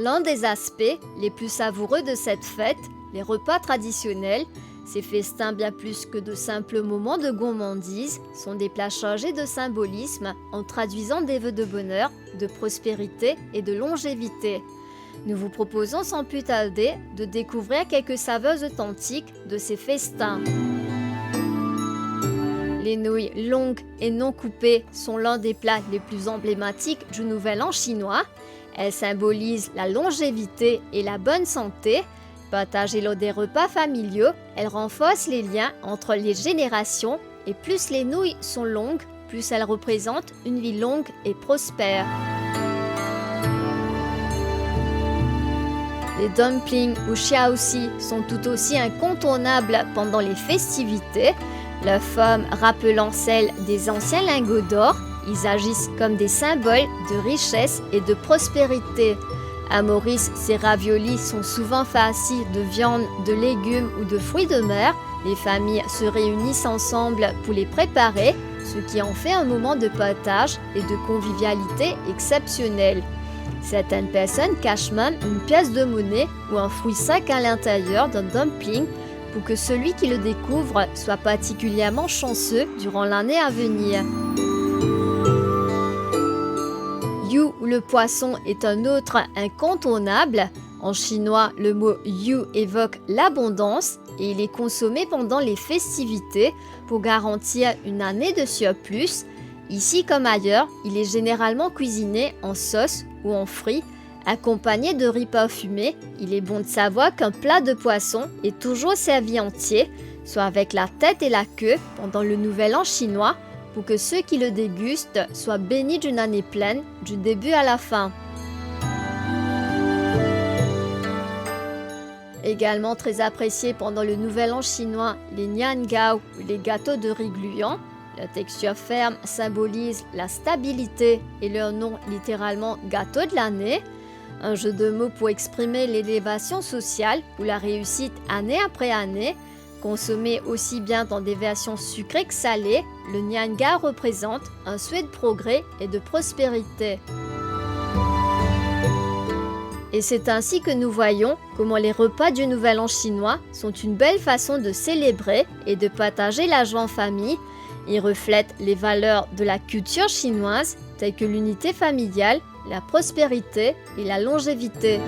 l'un des aspects les plus savoureux de cette fête, les repas traditionnels, ces festins bien plus que de simples moments de gourmandise, sont des plats chargés de symbolisme en traduisant des vœux de bonheur, de prospérité et de longévité. Nous vous proposons sans plus tarder de découvrir quelques saveurs authentiques de ces festins. Les nouilles longues et non coupées sont l'un des plats les plus emblématiques du Nouvel An chinois. Elles symbolisent la longévité et la bonne santé. Partagées lors des repas familiaux, elles renforcent les liens entre les générations et plus les nouilles sont longues, plus elles représentent une vie longue et prospère. Les dumplings ou xiaoxi sont tout aussi incontournables pendant les festivités. Leur forme rappelant celle des anciens lingots d'or, ils agissent comme des symboles de richesse et de prospérité. À Maurice, ces raviolis sont souvent farcis de viande, de légumes ou de fruits de mer. Les familles se réunissent ensemble pour les préparer, ce qui en fait un moment de partage et de convivialité exceptionnel. Certaines personnes cachent même une pièce de monnaie ou un fruit sec à l'intérieur d'un dumpling pour que celui qui le découvre soit particulièrement chanceux durant l'année à venir. Yu ou le poisson est un autre incontournable. En chinois, le mot yu évoque l'abondance et il est consommé pendant les festivités pour garantir une année de surplus. Ici comme ailleurs, il est généralement cuisiné en sauce ou en frit. Accompagné de riz parfumé, il est bon de savoir qu'un plat de poisson est toujours servi entier, soit avec la tête et la queue pendant le Nouvel An chinois, pour que ceux qui le dégustent soient bénis d'une année pleine, du début à la fin. Également très appréciés pendant le Nouvel An chinois, les niangao ou les gâteaux de riz gluant. Leur texture ferme symbolise la stabilité et leur nom littéralement gâteau de l'année. Un jeu de mots pour exprimer l'élévation sociale ou la réussite année après année. Consommé aussi bien dans des versions sucrées que salées, le nianga représente un souhait de progrès et de prospérité. Et c'est ainsi que nous voyons comment les repas du Nouvel An chinois sont une belle façon de célébrer et de partager la joie en famille. Ils reflètent les valeurs de la culture chinoise telles que l'unité familiale, la prospérité et la longévité.